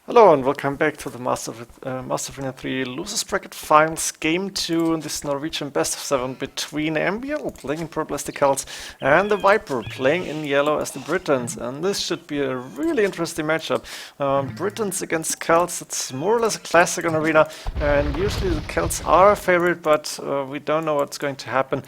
Hello and welcome back to the MoAre3 Losers Bracket Finals Game 2 in this Norwegian best of 7 between MbL playing in purple as the Celts and TheViper playing in yellow as the Britons. And this should be a really interesting matchup. Britons against Celts, it's more or less a classic on Arena, and usually the Celts are a favorite, but we don't know what's going to happen.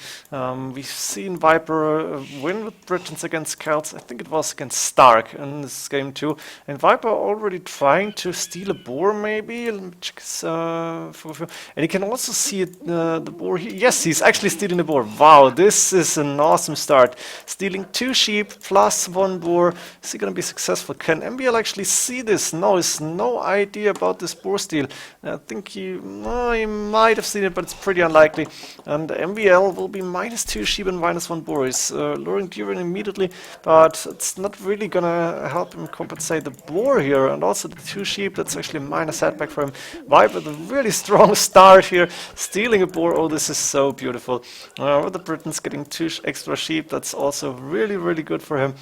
We've seen Viper win with Britons against Celts. I think it was against Stark in this game too, and Viper already trying to steal a boar, maybe. Let me check his, and you can also see it, the boar here. Yes, he's actually stealing the boar. Wow, this is an awesome start. Stealing 2 sheep plus 1 boar. Is he going to be successful? Can MbL actually see this? No, he has no idea about this boar steal. I think he might have seen it, but it's pretty unlikely. And MbL will be -2 sheep and -1 boar. He's luring deer in immediately, but it's not really going to help him compensate the boar here. And also the 2 sheep, that's actually a minor setback for him. Viper with a really strong start here, stealing a boar. Oh, this is so beautiful. With the Britons getting 2 extra sheep, that's also really good for him.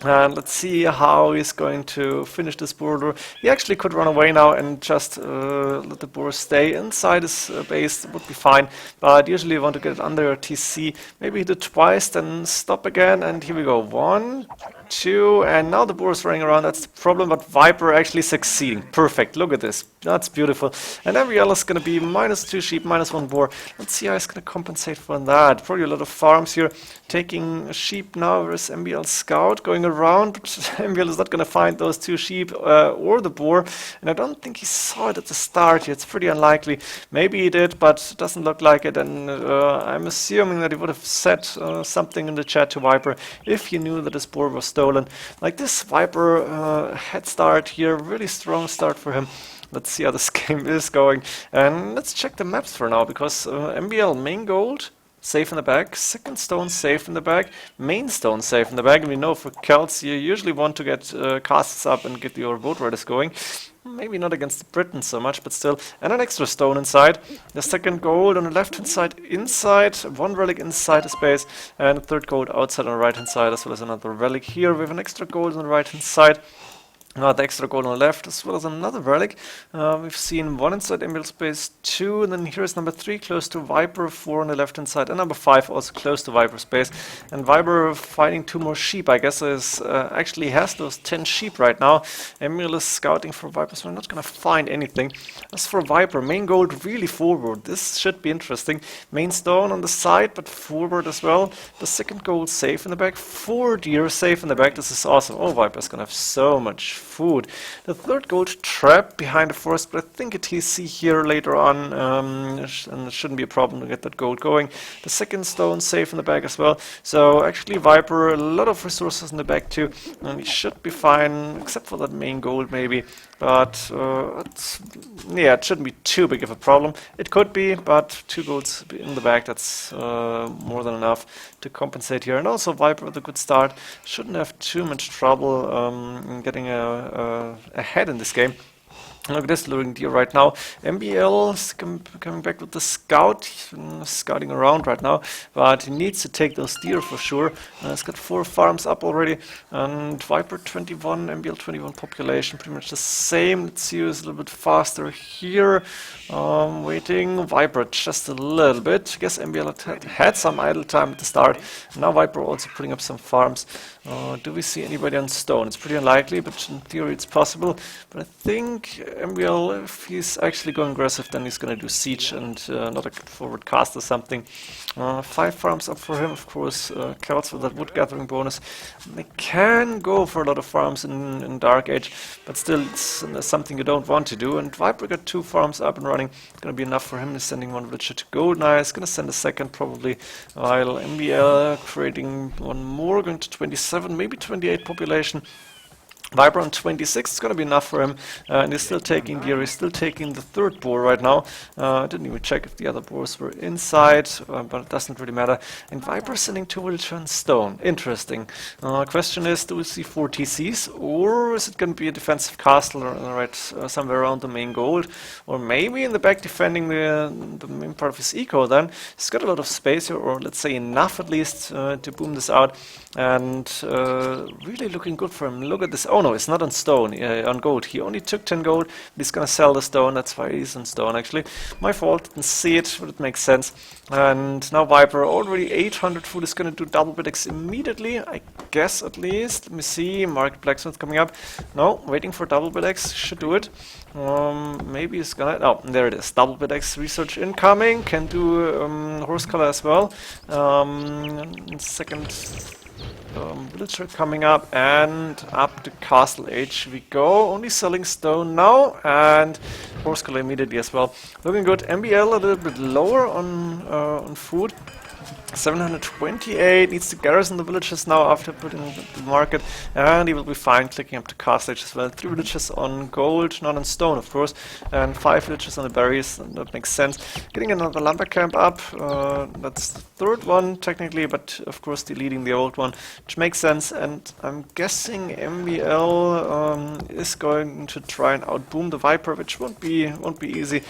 And let's see how he's going to finish this boar. He actually could run away now and just let the boar stay inside his base. It would be fine, but usually you want to get it under TC. Maybe hit it twice, then stop again, and here we go. 1, 2, and now the boar is running around. That's the problem, but Viper actually succeeding. Perfect, look at this. That's beautiful. And MbL is going to be -2 sheep, -1 boar. Let's see how he's going to compensate for that. Probably a lot of farms here. Taking a sheep now. Where's MbL Scout going around? But MbL is not going to find those 2 sheep or the boar. And I don't think he saw it at the start here. It's pretty unlikely. Maybe he did, but it doesn't look like it. And I'm assuming that he would have said something in the chat to Viper if he knew that his boar was stolen. Like this Viper head start here. Really strong start for him. Let's see how this game is going. And let's check the maps for now, because MbL main gold, safe in the back. Second stone, safe in the back. Main stone, safe in the back. And we know for Celts, you usually want to get casts up and get your boat riders going. Maybe not against the Britons so much, but still. And an extra stone inside. The second gold on the left-hand side inside. 1 relic inside the space. And a third gold outside on the right-hand side, as well as another relic here. We have an extra gold on the right-hand side. The extra gold on the left, as well as another relic. We've seen 1 inside MbL space, 2, and then here's number 3 close to Viper, 4 on the left hand side, and number 5 also close to Viper space. And Viper finding 2 more sheep, I guess, is actually has those 10 sheep right now. MbL is scouting for Viper, so we're not going to find anything. As for Viper, main gold really forward. This should be interesting. Main stone on the side, but forward as well. The second gold safe in the back, 4 deer safe in the back. This is awesome. Oh, Viper's going to have so much food. The third gold trap behind the forest, but I think a TC here later on, and it shouldn't be a problem to get that gold going. The second stone safe in the back as well. So actually Viper, a lot of resources in the back too, and he should be fine, except for that main gold maybe. But it shouldn't be too big of a problem. It could be, but 2 golds in the back, that's more than enough to compensate here. And also Viper with a good start, shouldn't have too much trouble in getting ahead in this game. Look at this luring deer right now. MbL is coming back with the scout, scouting around right now, but he needs to take those deer for sure. He's got 4 farms up already, and Viper 21, MbL 21 population, pretty much the same. Let's see who's a little bit faster here. Waiting, Viper just a little bit. I guess MbL had some idle time at the start. Now Viper also putting up some farms. Do we see anybody on stone? It's pretty unlikely, but in theory it's possible. But I think MbL, if he's actually going aggressive, then he's going to do siege and not a forward cast or something. 5 farms up for him, of course. Celts with that wood gathering bonus. They can go for a lot of farms in Dark Age, but still it's something you don't want to do. And Viper got 2 farms up and running. It's going to be enough for him. He's sending 1 villager to go. Nice. Going to send a second probably, while MbL creating 1 more, going to 27, maybe 28 population. Viper on 26 is going to be enough for him, and he's still taking deer. He's still taking the third boar right now. I didn't even check if the other boars were inside, but it doesn't really matter. And Viper sending 2 villager on stone. Interesting. Question is, do we see 4 TCs, or is it going to be a defensive castle right somewhere around the main gold, or maybe in the back defending the main part of his eco? Then he's got a lot of space here, or let's say enough at least to boom this out, and really looking good for him. Look at this. Oh no, it's not on stone, on gold. He only took 10 gold, but he's gonna sell the stone. That's why he's on stone, actually. My fault, didn't see it, but it makes sense. And now Viper, already 800 food, is gonna do double bidex immediately, I guess, at least. Let me see, Market Blacksmith coming up. No, waiting for double bidex, should do it. Maybe it's gonna... Oh, there it is. Double bidex research incoming. Can do horse color as well. Second villager coming up, and up to Castle Age we go. Only selling stone now, and horse color immediately as well. Looking good. MbL a little bit lower on food. 728, needs to garrison the villages now after putting the market, and he will be fine clicking up to Castle Age as well. 3 villages on gold, not on stone of course, and 5 villages on the berries, and that makes sense. Getting another lumber camp up, that's the 3rd one technically, but of course deleting the old one, which makes sense, and I'm guessing MbL is going to try and outboom the Viper, which won't be easy.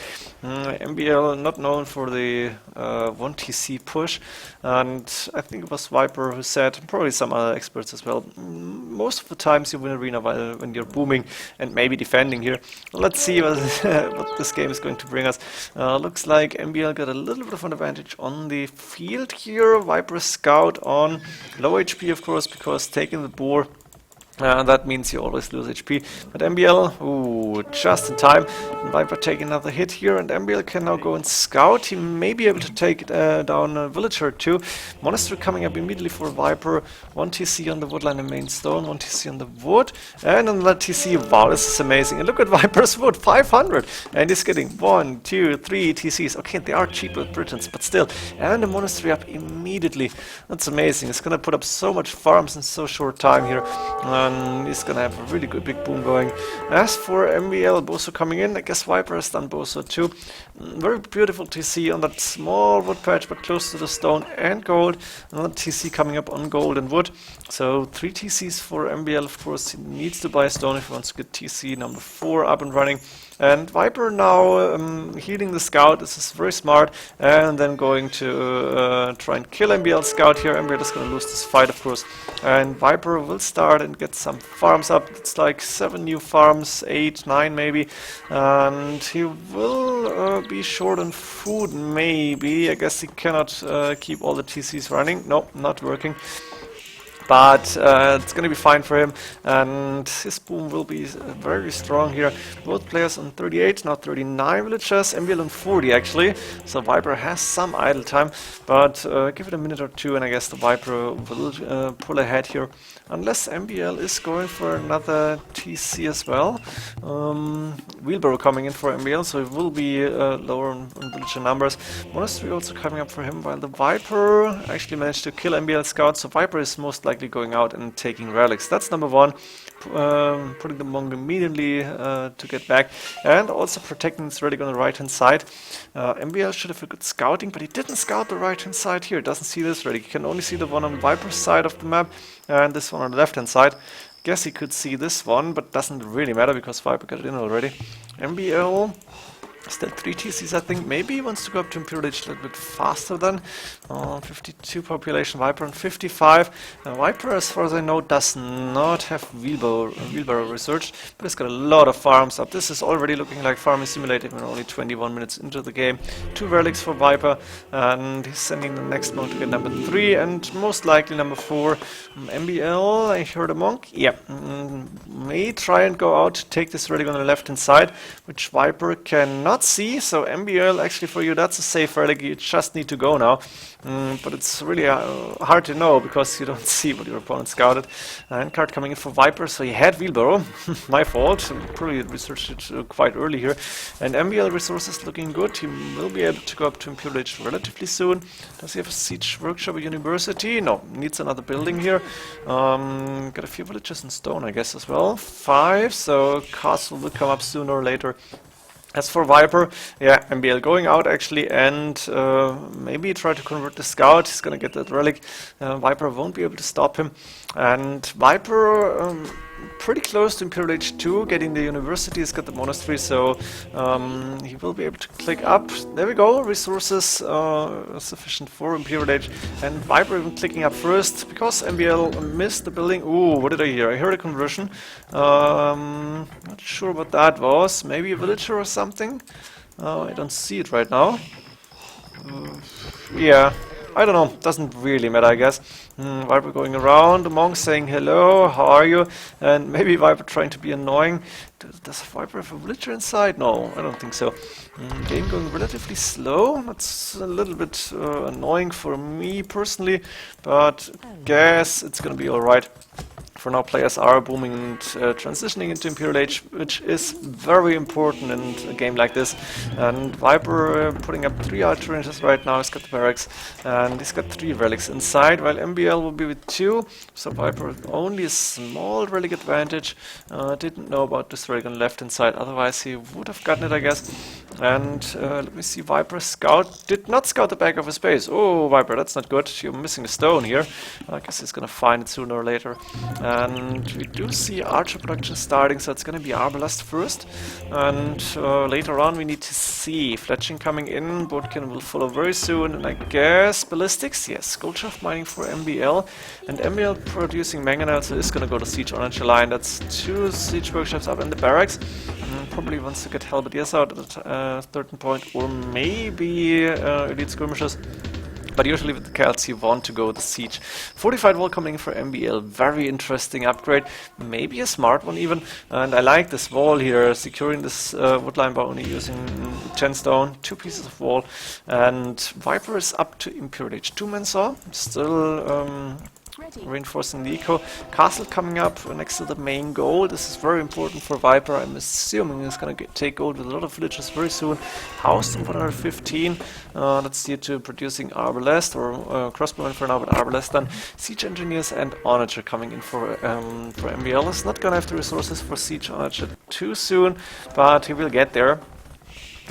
MbL not known for the 1 TC push, and I think it was Viper who said, probably some other experts as well, most of the times you win arena when you're booming and maybe defending here. Let's see what this game is going to bring us. Looks like MbL got a little bit of an advantage on the field here. Viper scout on low HP of course, because taking the boar, that means you always lose HP. But MbL, ooh, just in time. Viper taking another hit here, and MbL can now go and scout. He may be able to take down a villager or 2. Monastery coming up immediately for Viper. 1 TC on the woodline and main stone, 1 TC on the wood, and another TC. Wow, this is amazing. And look at Viper's wood, 500! And he's getting 1, 2, 3 TCs. Okay, they are cheap with Britons, but still. And the monastery up immediately. That's amazing. It's gonna put up so much farms in so short time here. He's gonna have a really good big boom going. As for MbL, Boso coming in, I guess Viper has done Boso too. Very beautiful TC on that small wood patch, but close to the stone and gold. Another TC coming up on gold and wood. So 3 TCs for MbL, of course. He needs to buy stone if he wants to get TC number 4 up and running. And Viper now healing the scout. This is very smart. And then going to try and kill MbL scout here. MbL is going to lose this fight, of course. And Viper will start and get some farms up. It's like 7 new farms, 8, 9 maybe. And he will be short on food, maybe. I guess he cannot keep all the TCs running. Nope, not working. But it's going to be fine for him, and his boom will be very strong here. Both players on 38, now 39 villagers, MbL on 40 actually, so Viper has some idle time, but give it a minute or 2 and I guess the Viper will pull ahead here, unless MbL is going for another TC as well. Wheelbarrow coming in for MbL, so it will be lower on villager numbers. Monastery also coming up for him, while the Viper actually managed to kill MbL scout, so Viper is most likely going out and taking relics. That's number 1. Putting the monk immediately to get back, and also protecting his relic on the right hand side. MbL should have a good scouting, but he didn't scout the right hand side here. He doesn't see this relic. He can only see the one on Viper's side of the map and this one on the left hand side. Guess he could see this one, but doesn't really matter because Viper got it in already. MbL still 3 TCs, I think. Maybe he wants to go up to Imperial Age a little bit faster than 52 population, Viper on 55. Viper, as far as I know, does not have wheelbarrow research, but it's got a lot of farms up. This is already looking like Farming Simulator when only 21 minutes into the game. 2 relics for Viper, and he's sending the next monk to get number 3, and most likely number 4. MbL, I heard a monk. Yeah, may try and go out to take this relic on the left hand side, which Viper cannot see, so MbL, actually for you that's a safe relic, you just need to go now. But it's really hard to know because you don't see what your opponent scouted. End card coming in for Viper, so he had wheelbarrow. My fault, probably researched it quite early here. And MbL resources looking good. He will be able to go up to Imperial Age relatively soon. Does he have a siege workshop or university? No, needs another building here. Got a few villages in stone, I guess, as well. 5, so castle will come up sooner or later. As for Viper, yeah, MbL going out actually, and maybe try to convert the scout. He's gonna get that relic. Viper won't be able to stop him. And Viper pretty close to Imperial Age 2, getting the university. He's got the monastery, so he will be able to click up. There we go, resources sufficient for Imperial Age. And Viper even clicking up first, because MbL missed the building. Ooh, what did I hear? I heard a conversion. Not sure what that was. Maybe a villager or something? I don't see it right now. Yeah, I don't know, doesn't really matter, I guess. Viper going around, the monk saying hello, how are you? And maybe Viper trying to be annoying. Does Viper have a villager inside? No, I don't think so. Game going relatively slow. That's a little bit annoying for me personally, but guess it's gonna be alright. For now, players are booming and transitioning into Imperial Age, which is very important in a game like this. And Viper putting up 3 alternatives right now. He's got the barracks and he's got 3 relics inside, while MbL will be with 2. So Viper with only a small relic advantage. Didn't know about this relic on the left hand side, otherwise he would have gotten it, I guess. And let me see, Viper scout did not scout the back of his base. Oh, Viper, that's not good. You're missing a stone here. I guess he's gonna find it sooner or later. And we do see archer production starting, so it's gonna be Arbalest first. And later on we need to see fletching coming in. Boatkin will follow very soon, and I guess ballistics. Yes, gold shaft mining for MbL, and MbL producing mangonel, so is gonna go to siege orange line. That's 2 siege workshops up in the barracks. Probably wants to get halberdiers out at a certain point, or maybe elite skirmishers. But usually with the Celts you want to go the siege. Fortified wall coming in for MbL, very interesting upgrade, maybe a smart one even. And I like this wall here, securing this woodline by only using 10 stone, 2 pieces of wall. And Viper is up to Imperial Age 2 Mensaw, still reinforcing the eco. Castle coming up next to the main goal. This is very important for Viper. I'm assuming he's gonna take gold with a lot of villages very soon. Housed in 115. That's due to producing Arbalest or crossbowmen for now, but Arbalest then. Siege engineers and Onager coming in for MbL. Is not gonna have the resources for Siege Onager too soon, but he will get there.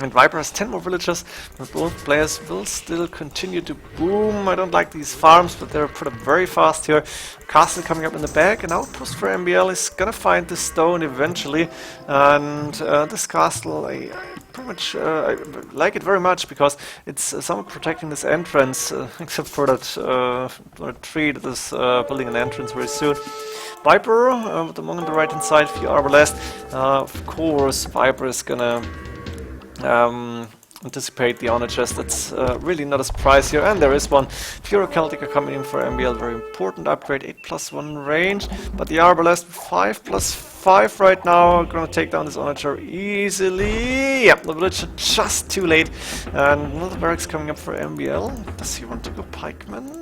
And Viper has 10 more villagers, but both players will still continue to boom. I don't like these farms, but they're put up very fast here. Castle coming up in the back, an outpost for MbL is gonna find the stone eventually. And this castle, I pretty much I like it very much, because it's somewhat protecting this entrance, except for that tree that is building an entrance very soon. Viper, with the monk on the right hand side, few Arbalest. Of course, Viper is gonna anticipate the honor chest. That's really not a surprise here, and there is one. Pure Celtica coming in for MbL, very important upgrade, 8+1 range, but the Arbalest 5+5 right now, gonna take down this onager easily. Yep, the village just too late, and another barracks coming up for MbL. Does he want to go pikeman?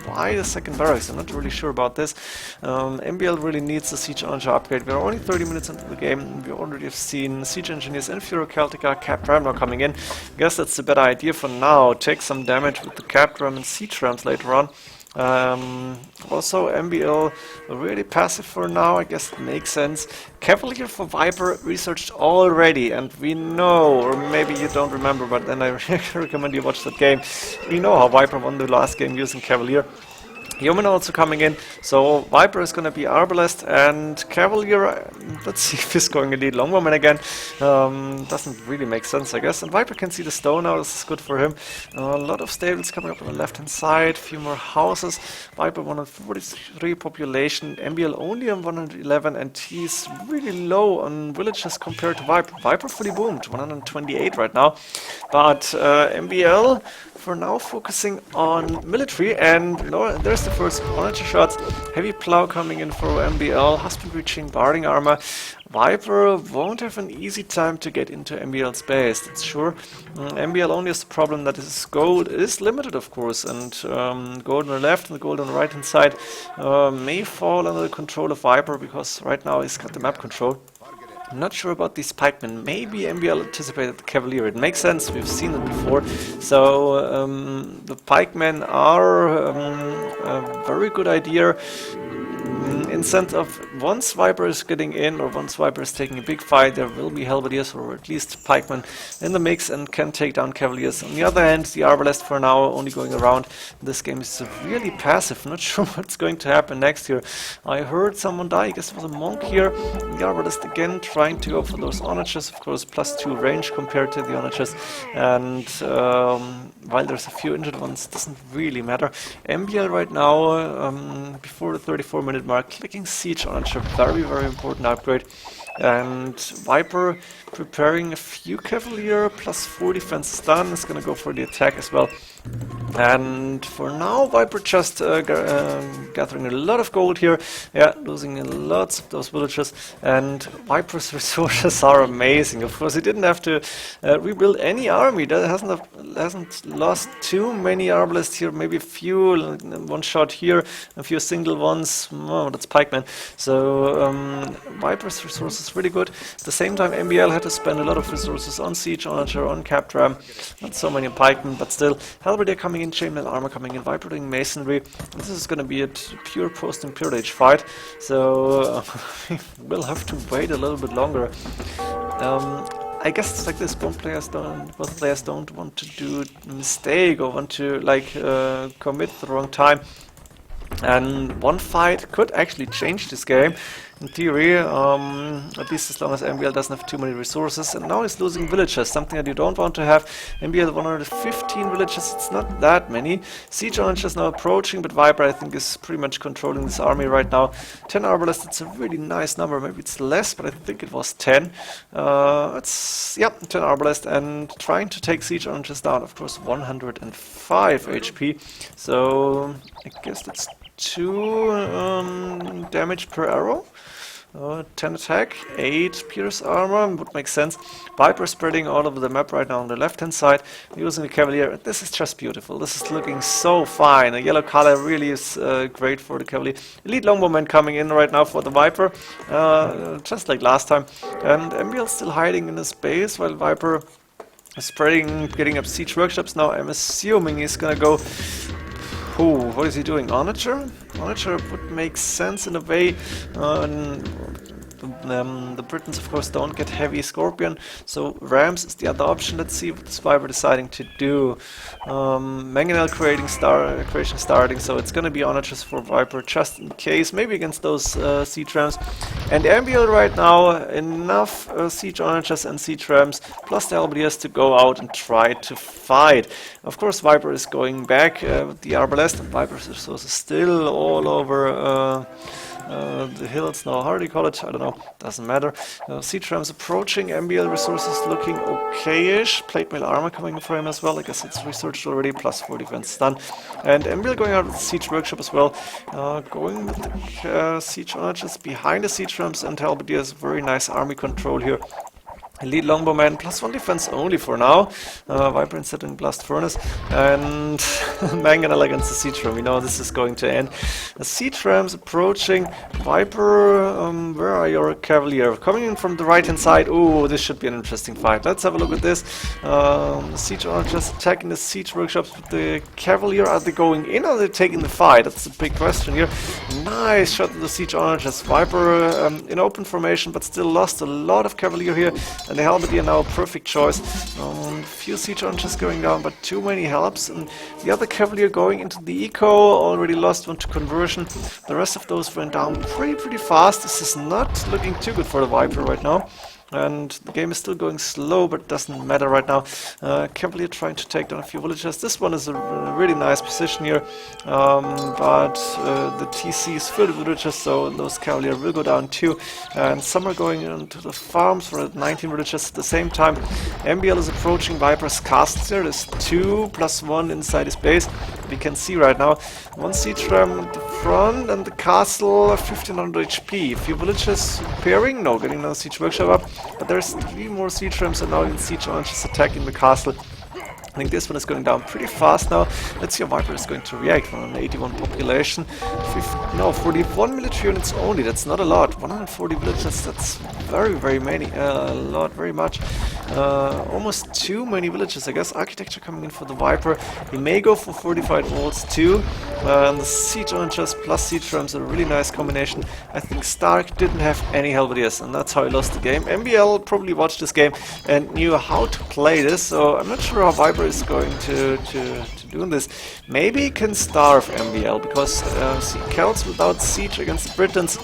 Why the second barracks? I'm not really sure about this. MbL really needs the siege onager upgrade. We're only 30 minutes into the game. We already have seen siege engineers and Furo Celtica, cap ram now coming in. I guess that's a better idea for now. Take some damage with the cap ram and siege rams later on. Also, MbL really passive for now. I guess it makes sense. Cavalier for Viper researched already, and we know, or maybe you don't remember, but then I recommend you watch that game. We know how Viper won the last game using Cavalier. Yeoman also coming in, so Viper is gonna be Arbalest, and Cavalier, let's see if he's going to lead Longbowman again. Doesn't really make sense, I guess. And Viper can see the stone now, this is good for him. A lot of stables coming up on the left hand side, few more houses. Viper 143 population, MbL only on 111, and he's really low on villages compared to Viper. Viper fully boomed, 128 right now, but MbL for now focusing on military, and you know, there's the first onager shots. Heavy plow coming in for MbL, husband reaching barding armor. Viper won't have an easy time to get into MbL's base, that's sure. MbL only has the problem that his gold is limited, of course, and gold on the left and the gold on the right hand side may fall under the control of Viper, because right now he's got the map control. I'm not sure about these pikemen. Maybe MbL anticipated the Cavalier. It makes sense, we've seen it before. So the pikemen are a very good idea in sense of once Viper is getting in, or once Viper is taking a big fight, there will be Halberdiers or at least pikemen in the mix and can take down cavaliers. On the other hand, the Arbalest for now only going around. This game is really passive. Not sure what's going to happen next here. I heard someone die. I guess it was a monk here. The Arbalest again trying to go for those onagers, of course, +2 range compared to the onagers. And while there's a few injured ones, it doesn't really matter. MbL right now, before the 34-minute mark, clicking Siege Onager, very, very important upgrade. And Viper preparing a few Cavalier, +4 defense stun, is gonna go for the attack as well. And for now, Viper just gathering a lot of gold here. Yeah, losing lots of those villages. And Viper's resources are amazing. Of course, he didn't have to rebuild any army. That hasn't lost too many arbalists here. Maybe a few, one shot here, a few single ones. Oh, that's pikemen. So Viper's resources really good. At the same time, MbL had to spend a lot of resources on Siege Onager, on Cap Ram. Not so many pikemen, but still. Halberdier coming in, chainmail armor coming in, Viper doing masonry. This is going to be a pure post-Imperial Age fight, so we'll have to wait a little bit longer. I guess it's like this, both players don't want to do a mistake or want to like commit the wrong time. And one fight could actually change this game, in theory, at least as long as MbL doesn't have too many resources. And now he's losing villages, something that you don't want to have. MbL 115 villages, it's not that many. Siege Onager is now approaching, but Viper I think is pretty much controlling this army right now. 10 Arbalest, it's a really nice number, maybe it's less, but I think it was 10. It's, yeah, 10 Arbalest, and trying to take Siege Onagers down, of course 105 HP, so I guess that's 2 damage per arrow. 10 attack, 8 pierce armor, would make sense. Viper spreading all over the map right now on the left hand side, using the Cavalier. This is just beautiful. This is looking so fine. A yellow color really is great for the Cavalier. Elite Longbowman coming in right now for the Viper, just like last time. And MbL still hiding in his base while Viper is spreading, getting up siege workshops. Now I'm assuming he's gonna go. Oh, what is he doing? Onager? Onager would make sense in a way. The Britons, of course, don't get heavy Scorpion, so Rams is the other option. Let's see what this Viper deciding to do. MbL creation starting, so it's gonna be Onagers for Viper just in case, maybe against those Siege Rams. And MbL right now, enough Siege Onagers and Siege Rams, plus the Halberdiers to go out and try to fight. Of course, Viper is going back with the Arbalest, and Viper's resources still all over the hills now. How do you call it? I don't know. Doesn't matter. Siege Rams approaching. MbL resources looking okay-ish. Plate mail armor coming in for him as well. I guess it's researched already. +4 defense stun. And MbL going out with the Siege Workshop as well. Going with the Siege Onagers behind the Siege Rams and Halberdiers. Very nice army control here. Elite Longbowman, +1 defense only for now. Viper instead in Blast Furnace. And Mangonel against the Siege Ram. We know this is going to end. The Siege Rams approaching. Viper, where are your Cavalier? Coming in from the right hand side. Oh, this should be an interesting fight. Let's have a look at this. The Siege Onagers attacking the Siege Workshops with the Cavalier. Are they going in or are they taking the fight? That's a big question here. Nice shot to the Siege Onagers. Viper in open formation, but still lost a lot of Cavalier here. And the Halberdier now a perfect choice. Few Siege Onagers going down, but too many helps. And the other Cavalier going into the eco, already lost one to conversion. The rest of those went down pretty fast. This is not looking too good for the Viper right now. And the game is still going slow, but it doesn't matter right now. Cavalier trying to take down a few villagers. This one is a really nice position here, but the TC is filled with villagers, so those Cavalier will go down too. And some are going into the farms for 19 villagers at the same time. MbL is approaching Viper's castle here. There's 2 + 1 inside his base. We can see right now. 1 Siege Ram at the front and the castle 1500 HP. A few villagers pairing, no, getting another Siege Workshop up. But there's 3 more Siege Rams and now in Siege Onagers attacking the castle. I think this one is going down pretty fast now. Let's see how Viper is going to react. 181 population. 41 military units only. That's not a lot. 140 villagers, that's very many. A lot, very much. almost too many villages, I guess. Architecture coming in for the Viper. He may go for fortified walls too. And the siege archers plus siege rams are a really nice combination. I think Stark didn't have any halberdiers, and that's how he lost the game. MbL probably watched this game and knew how to play this, so I'm not sure how Viper is going to do this. Maybe he can starve MbL, because Celts without siege against the Britons,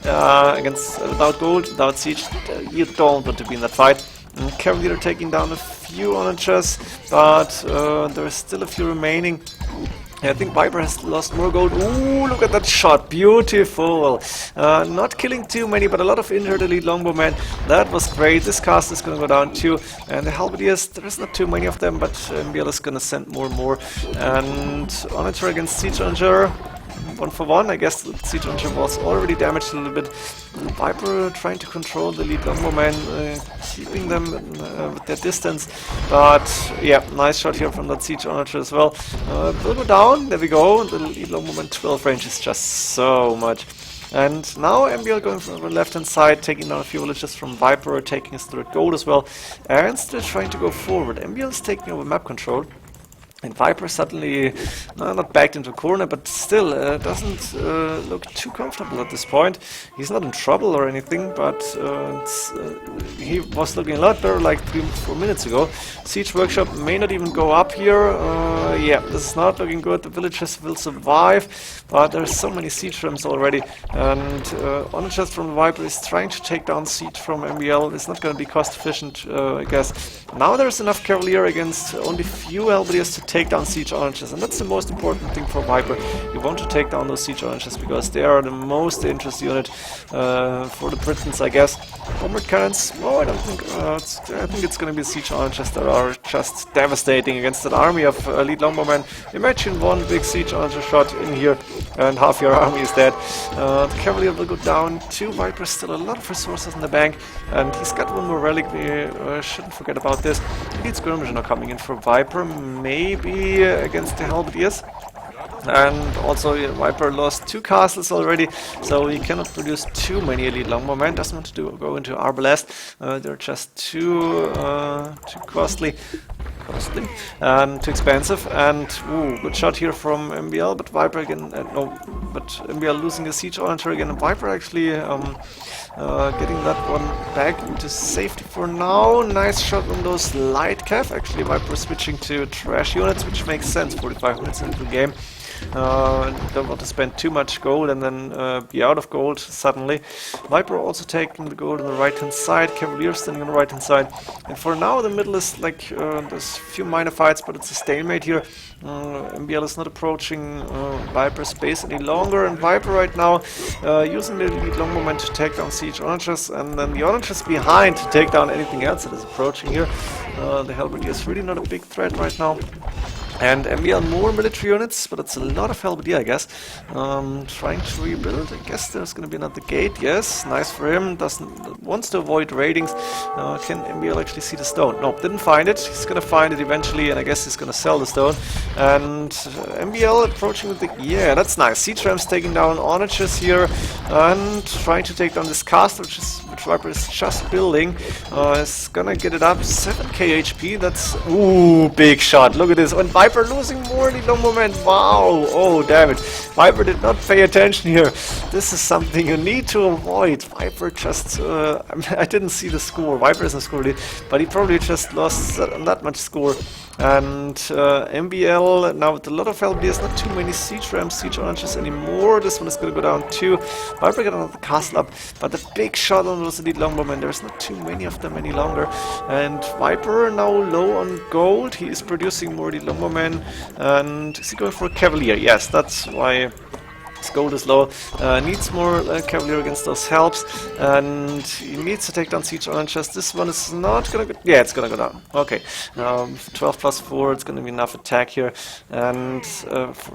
without gold, without siege, you don't want to be in that fight. Cavalier taking down a few onagers, but there's still a few remaining. I think Viper has lost more gold. Ooh, look at that shot. Beautiful. Not killing too many, but a lot of injured elite longbowmen. That was great. This cast is going to go down too. And the halberdiers, there's not too many of them, but MbL is going to send more and more. And Onager against Siege Onager. 1 for 1. I guess the Siege Onager was already damaged a little bit. Viper trying to control the lead longbowmen, keeping them with their distance. But yeah, nice shot here from that Siege Onager as well. Will go down. There we go. The lead longbowman 12 range is just so much. And now MbL going from the left hand side, taking down a few villages from Viper, taking his third gold as well, and still trying to go forward. MbL is taking over map control. And Viper suddenly, not backed into a corner, but still doesn't look too comfortable at this point. He's not in trouble or anything, but he was looking a lot better like 3-4 minutes ago. Siege Workshop may not even go up here. Yeah, this is not looking good. The villagers will survive, but there's so many siege rams already. And Onagers from the Viper is trying to take down siege from MbL. It's not going to be cost efficient, I guess. Now there's enough Cavalier against only few halberdiers to take down siege onagers, and that's the most important thing for Viper. You want to take down those siege onagers because they are the most dangerous unit for the Britons, I guess. Bombard cannons? Oh, I don't think. I think it's going to be siege onagers that are just devastating against that army of elite longbowmen. Imagine one big siege onager shot in here, and half your army is dead. The Cavalier will go down. 2 Vipers, still a lot of resources in the bank, and he's got one more relic. We shouldn't forget about this. Elite skirmisher now coming in for Viper. Maybe against the halberdiers. And also Viper lost 2 castles already, so he cannot produce too many elite longbowmen. Doesn't want to go into Arbalest. They're just too costly and too expensive. And ooh, good shot here from MbL, but Viper again. But MbL losing a siege onager again. And Viper actually getting that one back into safety for now. Nice shot on those light cav. Actually, Viper switching to trash units, which makes sense 45 minutes into the game. Don't want to spend too much gold and then be out of gold suddenly. Viper also taking the gold on the right hand side, Cavalier standing on the right hand side, and for now the middle is like there's a few minor fights, but it's a stalemate here. MbL is not approaching Viper's base any longer, and Viper right now using the lead longbowman to take down siege onagers, and then the onagers behind to take down anything else that is approaching here. The halberdier is really not a big threat right now. And MbL more military units, but it's a lot of halberdier, I guess. Trying to rebuild. I guess there's going to be another gate. Yes, nice for him. Wants to avoid raidings. Can MbL actually see the stone? No, didn't find it. He's going to find it eventually, and I guess he's going to sell the stone. And MbL approaching with the... Yeah, that's nice. Siege rams taking down onagers here and trying to take down this castle, which Viper is just building. Is going to get it up. 7k HP. That's... Ooh, big shot. Look at this. And Viper losing more elite longbowmen. Wow. Oh, damn it. Viper did not pay attention here. This is something you need to avoid. Viper just... I didn't see the score. Viper isn't scored, but he probably just lost that much score. And MbL now with a lot of halberdiers, not too many siege rams, siege onagers anymore. This one is going to go down too. Viper got another castle up, but the big shot on those elite longbowmen, there's not too many of them any longer. And Viper now low on gold. He is producing more elite longbowmen. And is he going for a Cavalier? Yes, that's why his gold is low. Needs more Cavalier against those helps, and he needs to take down siege onagers. This one is not gonna go... Yeah, it's gonna go down. Okay, 12 plus 4, it's gonna be enough attack here. And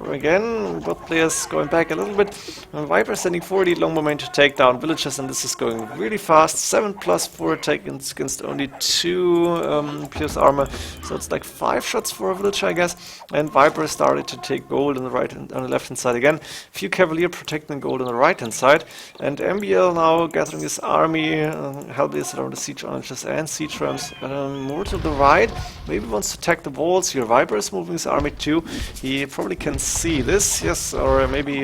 again, both players going back a little bit. Viper sending 40 longbowmen to take down villages, and this is going really fast. 7 plus 4 attack against only 2 pierce armor, so it's like 5 shots for a village, I guess. And Viper started to take gold on the right and on the left hand side again. Few Cavalier protecting gold on the right hand side, and MbL now gathering his army, Halberdiers around the siege archers and siege rams more to the right. Maybe wants to attack the walls here. Viper is moving his army too. He probably can see this, yes, or maybe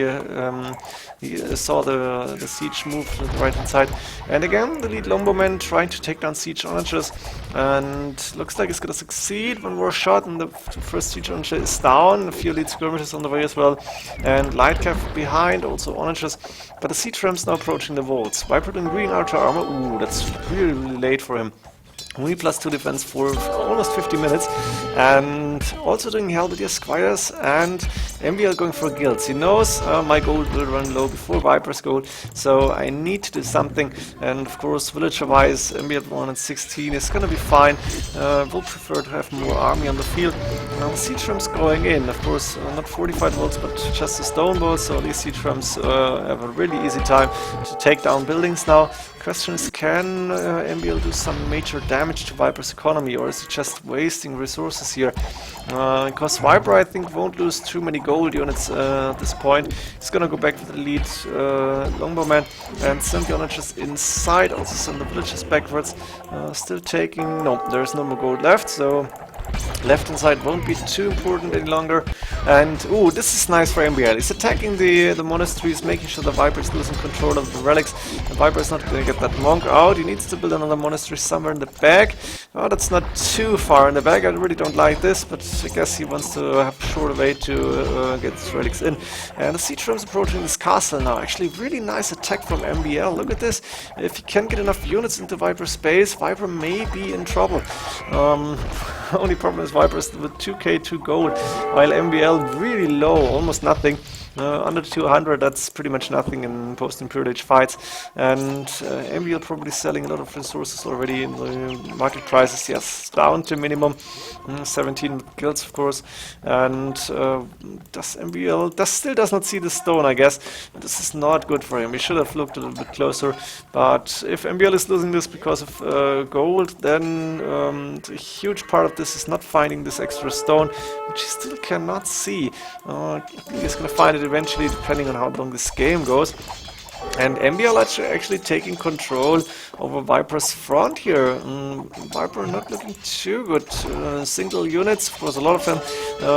he saw the siege move to the right hand side. And again, the lead longbowman trying to take down siege archers, and looks like he's gonna succeed. One more shot and the first siege archer is down. A few lead skirmishers on the way as well, and light cav behind, also archers. But the siege rams now approaching the walls. Viper doing green outer armor. Ooh, that's really, really late for him. Only +2 defense for almost 50 minutes, and also doing Halberdier Squires and MbL going for guilds. He knows my gold will run low before Viper's gold, so I need to do something. And of course, villager-wise, MbL 116 is gonna be fine. We'll prefer to have more army on the field. Siege rams going in, of course, not fortified walls, but just the stone walls. So these siege rams have a really easy time to take down buildings now. Question is, can MbL do some major damage to Viper's economy, or is he just wasting resources here? Because Viper, I think, won't lose too many gold units at this point. He's gonna go back with the lead longbowman and send the archers inside, also send the villagers backwards. Still taking... no, there's no more gold left, so... left hand side won't be too important any longer. And ooh, this is nice for MbL. He's attacking the monasteries, making sure the Viper is losing control of the relics. The Viper is not going to get that monk out. He needs to build another monastery somewhere in the back. Oh, that's not too far in the back. I really don't like this, but I guess he wants to have a shorter way to get his relics in. And the siege rams approaching this castle now. Actually, really nice attack from MbL. Look at this. If he can get enough units into Viper space, Viper may be in trouble. Only problem is Viper is with 2k 2 gold, while MbL really low, almost nothing. Under 200, that's pretty much nothing in post-Imperial Age fights. And MbL probably selling a lot of resources already in the market prices. Yes, down to minimum. 17 guilds, of course. And does MbL still does not see the stone, I guess. This is not good for him. He should have looked a little bit closer. But if MbL is losing this because of gold, then a huge part of this is not finding this extra stone, which he still cannot see. I think he's gonna find it eventually, depending on how long this game goes. And MbL actually taking control over Viper's front here. Viper not looking too good. Single units, of course, a lot of them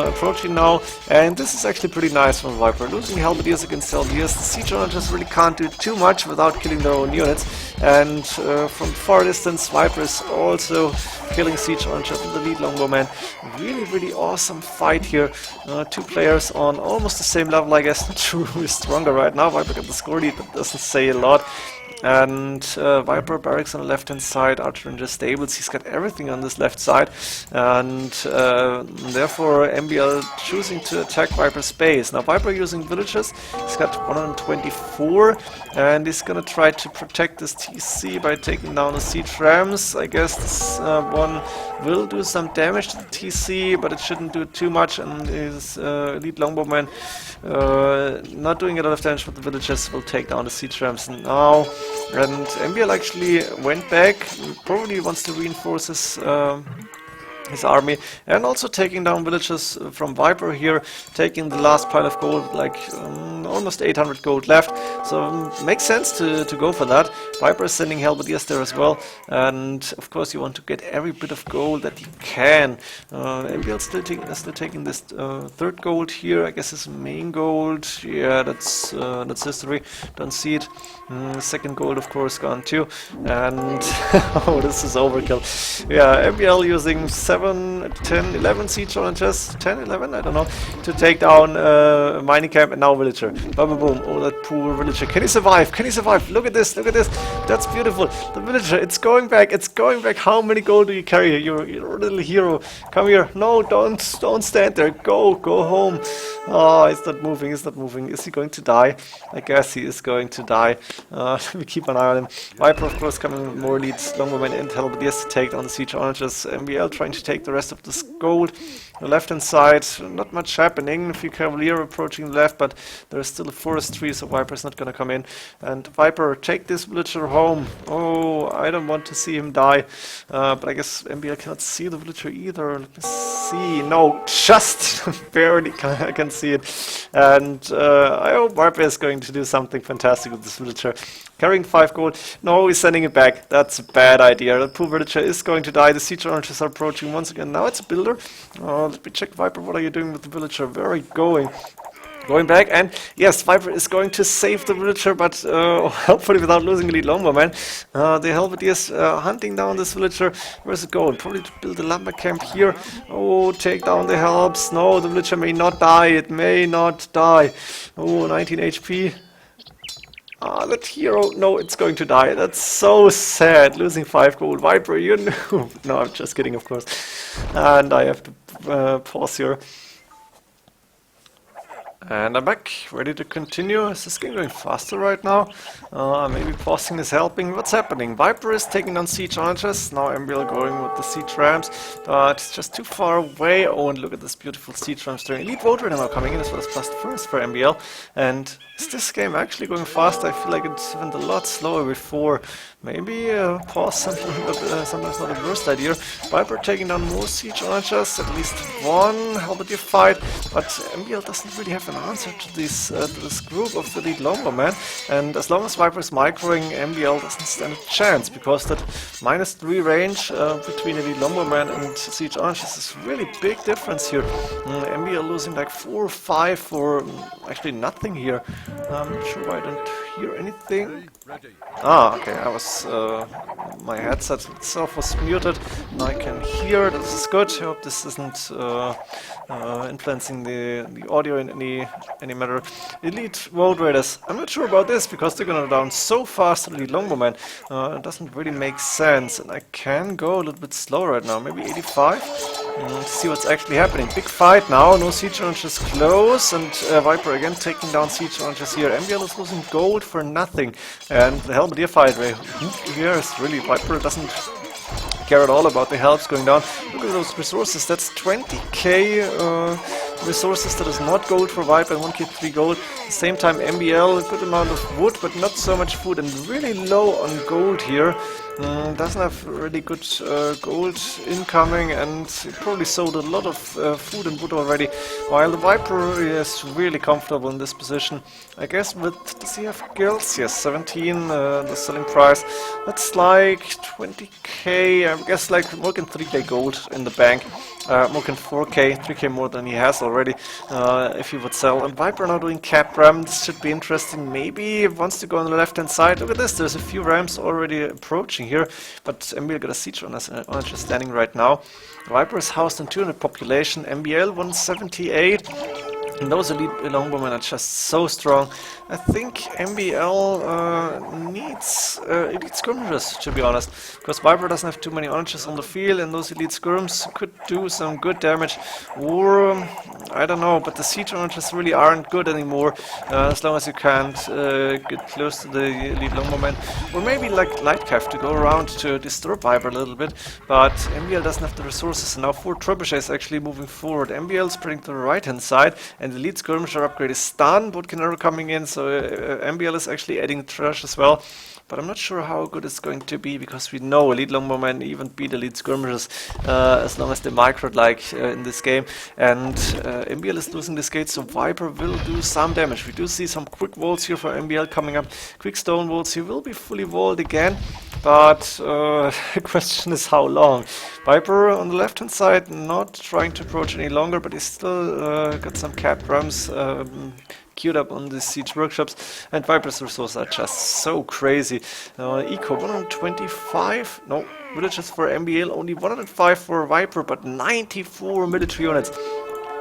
approaching now. And this is actually pretty nice from Viper. Losing Halberdiers against Halberdiers. The siege archers really can't do too much without killing their own units. And from far distance, Viper is also killing siege archers with the lead longbowman. Really, really awesome fight here. Two players on almost the same level, I guess. True is stronger right now. Viper got the score lead, but doesn't say a lot. And Viper barracks on the left hand side, Archer in the stables. He's got everything on this left side, and therefore MbL choosing to attack Viper's base. Now Viper using villagers, he's got 124, and he's gonna try to protect this TC by taking down the siege rams. I guess this one will do some damage to the TC, but it shouldn't do too much, and his elite longbowman not doing a lot of damage, but the villagers will take down the siege rams now. And MbL actually went back, probably wants to reinforce his army, and also taking down villages from Viper here, taking the last pile of gold, like almost 800 gold left, so makes sense to go for that. Viper is sending Halberdiers there as well, and of course you want to get every bit of gold that you can. MbL still taking this third gold here, I guess his main gold, yeah, that's history, don't see it. Second gold of course gone too, and oh, this is overkill. Yeah, MbL using 7, 10, 11 siege archers, 10, 11, I don't know, to take down mining camp, and now villager. Boom, boom, oh, that poor villager. Can he survive? Can he survive? Look at this, look at this. That's beautiful. The villager, it's going back, it's going back. How many gold do you carry? You're a little hero. Come here. No, don't stand there. Go home. Oh, it's not moving, it's not moving. Is he going to die? I guess he is going to die. Let me keep an eye on him. Viper, of course, coming with more leads. Longbowman and Halberdiers to take down the siege archers. MbL trying to take the rest of this gold. The left hand side, not much happening. A few Cavalier approaching the left, but there is still a forest tree, so Viper is not going to come in. And Viper take this village villager home. Oh, I don't want to see him die. But I guess MbL cannot see the villager either. Let me see. No, just barely I can see it. And I hope Viper is going to do something fantastic with this villager. Carrying 5 gold. No, he's sending it back. That's a bad idea. The poor villager is going to die. The siege archers are approaching once again. Now it's a builder. Let me check, Viper. What are you doing with the villager? Where are you going? Going back, and yes, Viper is going to save the villager, but hopefully without losing elite longbowman. The Helvetiers hunting down this villager. Where's it going? Probably to build a lumber camp here. Oh, take down the helps. No, the villager may not die. It may not die. Oh, 19 HP. That hero, no, it's going to die. That's so sad, losing 5 gold. Viper, you know. No, I'm just kidding, of course. And I have to pause here. And I'm back, ready to continue. Is this game going faster right now? Maybe pausing is helping. What's happening? Viper is taking down siege archers. Now MbL going with the siege rams, but it's just too far away. Oh, and look at this beautiful siege rams there. Elite vote right now coming in as well as plus first for MbL. And is this game actually going faster? I feel like it went a lot slower before. Maybe pause sometimes not the worst idea. Viper taking down more siege archers, at least one halberdier fight, but MbL doesn't really have an answer to this group of the elite longbowmen, and as long as Viper is microing, MbL doesn't stand a chance, because that -3 range between elite longbowmen and siege archers is really big difference here. MbL losing like 4 or 5 for actually nothing here. I'm not sure why I don't hear anything. Okay, I was my headset itself was muted. Now I can hear. This is good. I hope this isn't influencing the audio in any matter. Elite Road Raiders. I'm not sure about this because they're gonna down so fast. Elite Longbowman. It doesn't really make sense, and I can go a little bit slower right now. Maybe 85. See what's actually happening. Big fight now. No siege archers close, and Viper again taking down siege archers here. MbL is losing gold for nothing, and the Helmetier fight. Who cares really? Viper doesn't care at all about the helps going down. Look at those resources. That's 20k resources. That is not gold for Viper, and 1k 3 gold. At the same time, MbL, a good amount of wood, but not so much food, and really low on gold here. Doesn't have really good gold incoming, and probably sold a lot of food and wood already, while the Viper is really comfortable in this position. I guess does he have guilds? Yes, 17, the selling price. That's like 20k, I guess like more than 3k gold in the bank. More than 4k, 3k more than he has already, if he would sell. And Viper now doing cap ram. This should be interesting. Maybe he wants to go on the left hand side. Look at this, there's a few rams already approaching here, but MbL got a siege on us just standing right now. Viper is housed in 200 population, MbL 178. And those elite longbowmen are just so strong. I think MbL needs elite skirmishers, to be honest, because Viper doesn't have too many archers on the field, and those elite skirms could do some good damage. Or I don't know, but the siege archers really aren't good anymore, as long as you can't get close to the elite longbowmen. Or maybe like Lightcav to go around to disturb Viper a little bit, but MbL doesn't have the resources. And now 4 trebuchets actually moving forward. MbL spreading to the right hand side, and the elite skirmisher upgrade is done. Boat canary coming in, so MbL is actually adding trash as well. But I'm not sure how good it's going to be, because we know elite longbowmen even beat elite skirmishers as long as they microed like in this game. And MbL is losing this gate, so Viper will do some damage. We do see some quick walls here for MbL coming up. Quick stone walls. He will be fully walled again, but the question is how long. Viper on the left hand side not trying to approach any longer, but he's still got some cap rams queued up on the siege workshops, and Viper's resources are just so crazy. Eco 125, no, villages for MbL, only 105 for Viper, but 94 military units.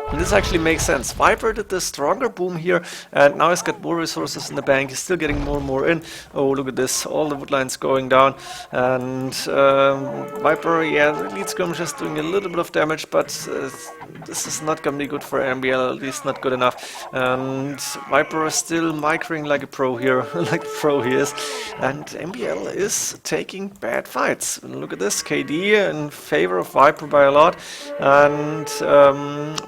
And this actually makes sense. Viper did the stronger boom here, and now he's got more resources in the bank. He's still getting more and more in. Oh, look at this. All the wood lines going down. And Viper, yeah, the elite skirmish is doing a little bit of damage, but this is not going to be good for MbL, at least not good enough. And Viper is still microing like a pro here, like the pro he is. And MbL is taking bad fights. Look at this, KD in favor of Viper by a lot. And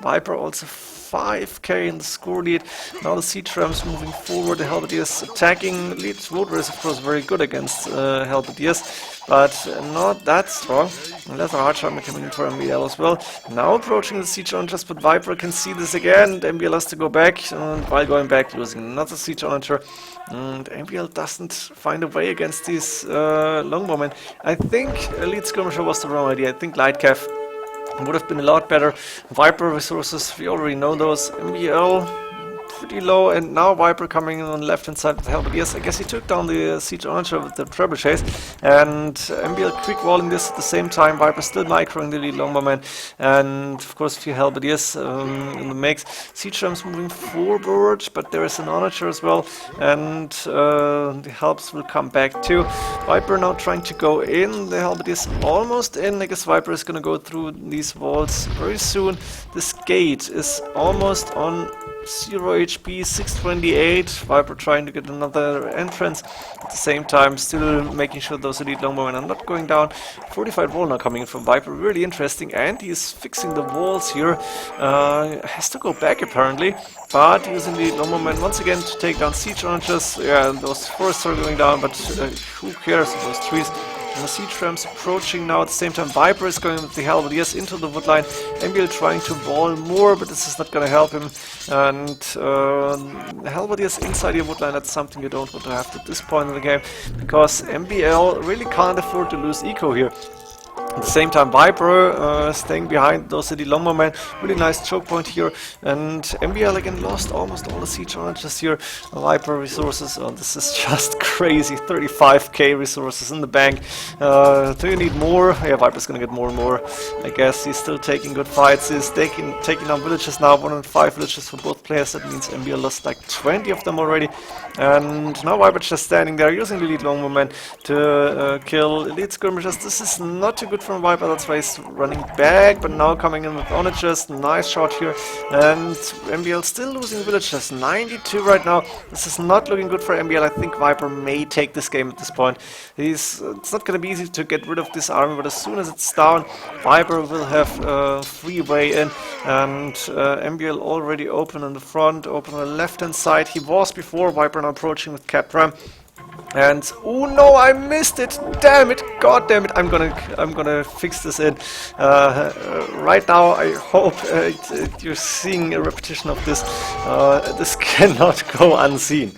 Viper also 35k in the score lead. Now the siege rams moving forward, the halberdiers attacking. Lead Rotor is of course very good against halberdiers, but not that strong. There's a hard shot coming in for MbL as well. Now approaching the siege onagers, but Viper can see this again, and MbL has to go back, and while going back losing another siege onager. And MbL doesn't find a way against these longbowmen. I think Elite Skirmisher was the wrong idea. I think Lightcav would have been a lot better. Viper resources, we already know those. MbL pretty low, and now Viper coming in on the left hand side with the halberdiers. I guess he took down the siege onager with the trebuchets, and MbL quick walling this at the same time. Viper still microing the lead longbowman, and of course a few halberdiers in the mix. Siege rams moving forward, but there is an onager as well, and the helps will come back too. Viper now trying to go in. The halberdiers almost in. I guess Viper is gonna go through these walls very soon. This gate is almost on 0 HP, 628. Viper trying to get another entrance. At the same time, still making sure those elite longbowmen are not going down. Fortified wall now coming in from Viper, really interesting. And he's fixing the walls here. Has to go back apparently, but using the longbowmen once again to take down siege onagers. Yeah, those forests are going down, but who cares of those trees? And the siege rams approaching now. At the same time, Viper is going with the halberdiers into the woodline. MbL trying to wall more, but this is not going to help him. And halberdiers inside your woodline, that's something you don't want to have at this point in the game, because MbL really can't afford to lose eco here. At the same time, Viper staying behind those city longbowmen. Really nice choke point here. And MbL again lost almost all the siege onagers here. Viper resources. Oh, this is just crazy. 35k resources in the bank. Do you need more? Yeah, Viper's gonna get more and more. I guess he's still taking good fights. He's taking down villages now. 105 villages for both players. That means MbL lost like 20 of them already. And now Viper's just standing there using the elite longbowmen to kill elite skirmishers. This is not too good from Viper, that's why he's running back, but now coming in with onagers. Nice shot here, and MbL still losing villages, 92 right now. This is not looking good for MbL. I think Viper may take this game at this point. It's not going to be easy to get rid of this army, but as soon as it's down, Viper will have free way in, and MbL already open in the front, open on the left hand side. He was before. Viper now approaching with Catram. And oh no, I missed it! Damn it! God damn it! I'm gonna fix this in. Right now, I hope you're seeing a repetition of this. This cannot go unseen.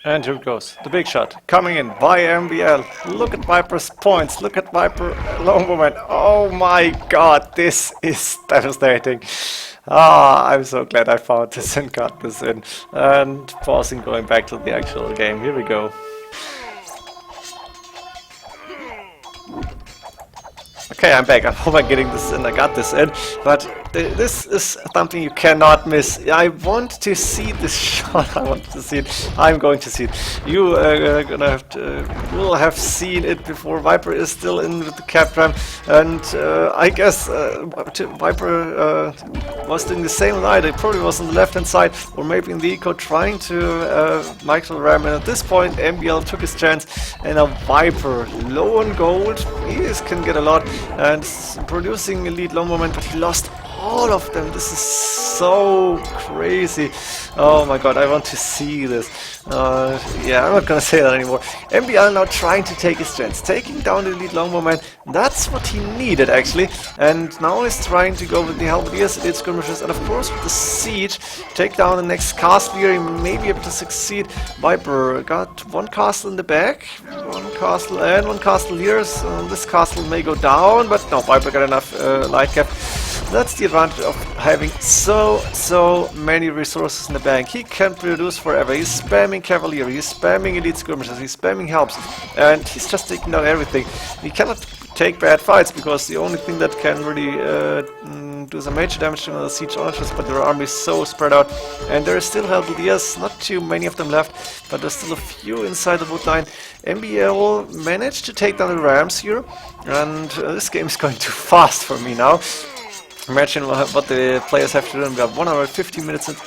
And here it goes, the big shot, coming in via MbL. Look at Viper's points, look at Viper longbowman. Oh my god, this is devastating. Ah, I'm so glad I found this and got this in. And pausing, going back to the actual game, here we go. Okay, I'm back. I hope I'm getting this in. I got this in. But this is something you cannot miss. I want to see this shot. I want to see it. I'm going to see it. You will have seen it before. Viper is still in with the Capram, and I guess Viper was doing the same as I did. Probably was on the left-hand side, or maybe in the eco, trying to micro ram. And at this point, MbL took his chance, and a Viper low on gold. He can get a lot. And producing elite longbowmen, but he lost all of them. This is so crazy. Oh my god, I want to see this. Yeah, I'm not gonna say that anymore. MbL now trying to take his chance, taking down the elite longbowman. That's what he needed actually. And now he's trying to go with the halberdiers, elite skirmishers, and of course with the siege, take down the next castle here. He may be able to succeed. Viper got one castle in the back, one castle and one castle here. So this castle may go down, but no, Viper got enough light cap. That's the advantage of having so many resources in the bank. He can produce forever. He's spamming cavalry, he's spamming elite skirmishers, he's spamming helps, and he's just taking down everything. He cannot take bad fights because the only thing that can really do some major damage to the siege onagers, but their army is so spread out, and there are still halberdiers, not too many of them left, but there's still a few inside the woodline. MbL managed to take down the rams here, and this game is going too fast for me now. Imagine what the players have to do. We got 1 hour 15 minutes into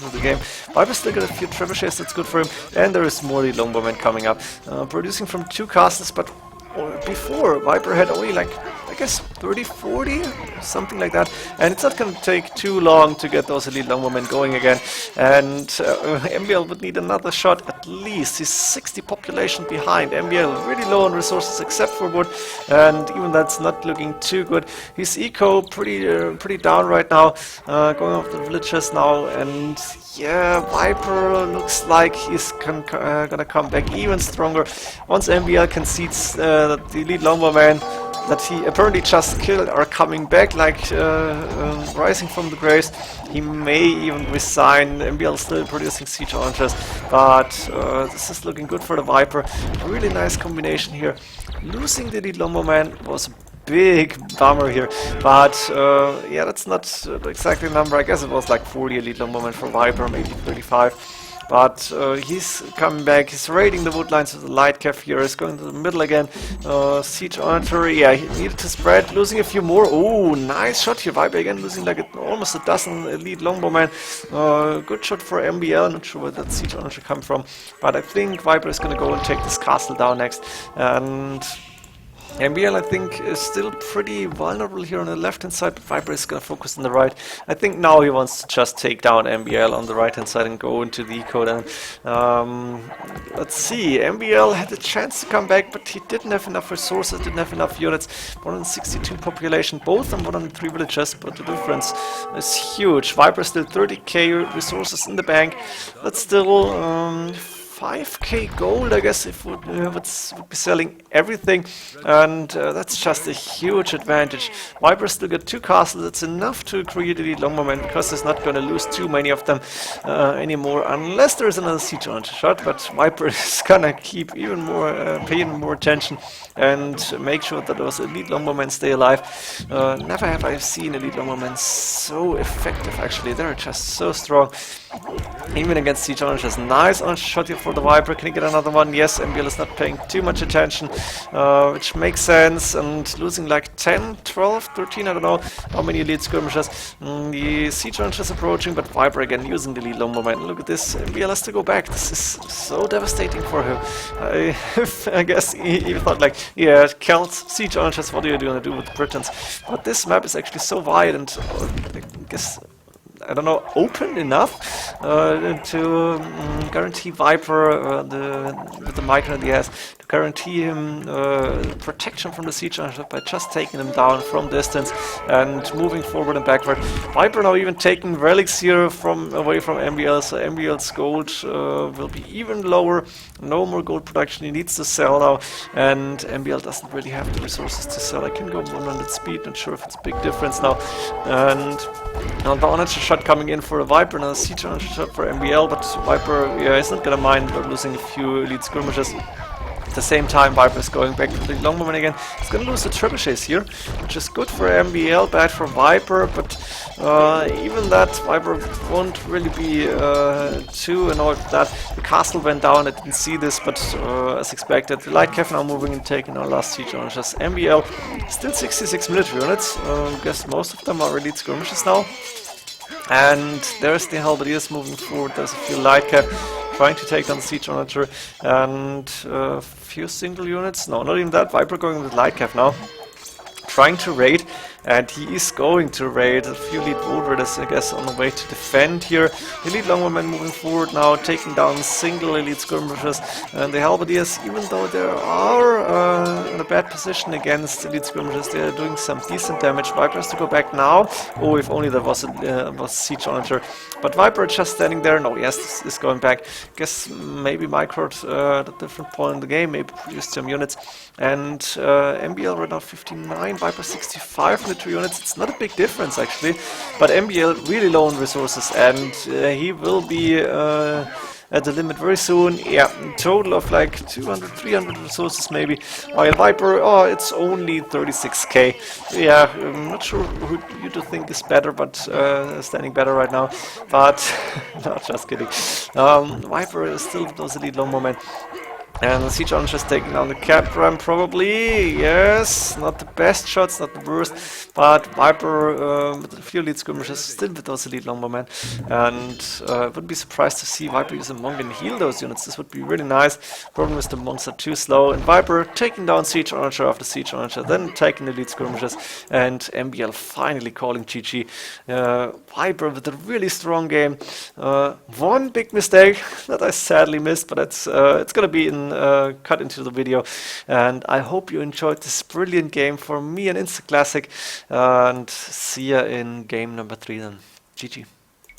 the game. Viper still got a few trebuchets, that's good for him. And there is more longbowmen coming up. Producing from 2 castles, but or before, Viper had only like, I guess 30, 40, something like that. And it's not going to take too long to get those elite longbowmen going again. And MbL would need another shot at least. He's 60 population behind. MbL really low on resources except for wood, and even that's not looking too good. His eco pretty down right now, going off the villagers now, and yeah, Viper looks like he's gonna come back even stronger once MbL concedes that the elite longbowman that he apparently just killed are coming back, like rising from the graves. He may even resign. MbL still producing siege archers, but this is looking good for the Viper. Really nice combination here. Losing the elite longbowman was a big bummer here, but yeah, that's not the exact number. I guess it was like 40 elite longbowmen for Viper, maybe 35. But he's coming back, he's raiding the woodlines with the light cav here, he's going to the middle again. Siege archer, yeah, he needed to spread, losing a few more. Oh, nice shot here, Viper again losing like almost a dozen elite longbowmen. Good shot for MbL, not sure where that siege archer come from, but I think Viper is gonna go and take this castle down next. And MbL, I think, is still pretty vulnerable here on the left-hand side, but Viper is going to focus on the right. I think now he wants to just take down MbL on the right-hand side and go into the eco then. Let's see, MbL had a chance to come back, but he didn't have enough resources, didn't have enough units. 162 population, both on 103 villages, but the difference is huge. Viper still 30k resources in the bank, but still 5k gold, I guess, if would be selling everything, and that's just a huge advantage. Viper still got 2 castles, it's enough to create elite longbowmen, because he's not going to lose too many of them anymore, unless there's another siege archer shot, but Viper is gonna keep even more, pay even more attention, and make sure that those elite longbowmen stay alive. Never have I seen elite longbowmen so effective, actually, they're just so strong. Even against siege archers. Nice archer shot here for the Viper. Can he get another one? Yes, MbL is not paying too much attention, which makes sense, and losing like 10, 12, 13, I don't know how many elite skirmishers. The siege archers approaching, but Viper again using the elite longbowman. Look at this, MbL has to go back. This is so devastating for him. I guess he thought like, yeah, Celts, siege archers, what are you going to do with the Britons? But this map is actually so wide and I guess, I don't know, open enough to guarantee Viper with the micro that he has, to guarantee him protection from the siege archer by just taking him down from distance and moving forward and backward. Viper now even taking relics here away from MbL, so MbL's gold will be even lower. No more gold production, he needs to sell now, and MbL doesn't really have the resources to sell. I can go 100 speed, not sure if it's a big difference now. And now the archer shot coming in for a Viper, another siege archer shot for MbL, but Viper, yeah, is not gonna mind losing a few elite skirmishers. At the same time, Viper is going back to the longbowman again. He's gonna lose the trebuchets here, which is good for MbL, bad for Viper, but even that, Viper won't really be too annoyed with that. The castle went down, I didn't see this, but as expected, the light cav now moving and taking our last siege archers. MbL still 66 military units, guess most of them are elite skirmishers now. And there's the halberdiers moving forward, there's a few light cav trying to take down the siege archer, and a few single units, no, not even that, Viper going with light cav now, trying to raid, and he is going to raid. A few elite wood raiders, I guess, on the way to defend here. Elite longbowmen moving forward now, taking down single elite skirmishers, and the halberdiers, even though they are in a bad position against elite skirmishers, they are doing some decent damage. Viper has to go back now. Oh, if only there was a siege archer. But Viper just standing there. No, yes, this is going back. Guess maybe microed at a different point in the game, maybe produced some units. And MbL right now 59, Viper 65 military units. It's not a big difference actually, but MbL really low on resources, and he will be at the limit very soon. Yeah, total of like 200, 300 resources maybe. While Viper, oh, it's only 36k. Yeah, I'm not sure who you do think is better, but standing better right now. But no, just kidding. Viper is still those elite longbowmen. And the Siege Archer is taking down the Cap Ram probably. Yes, not the best shots, not the worst. But Viper with a few lead skirmishes, still with those elite longbowmen. And wouldn't be surprised to see Viper use a Monk and heal those units. This would be really nice. Problem is the Monks are too slow. And Viper taking down Siege Archer after Siege Archer, then taking the lead skirmishes. And MbL finally calling GG. Viper with a really strong game. One big mistake that I sadly missed, but it's gonna be cut into the video. And I hope you enjoyed this brilliant game. For me, an instant classic. And see ya in game number 3 then. GG.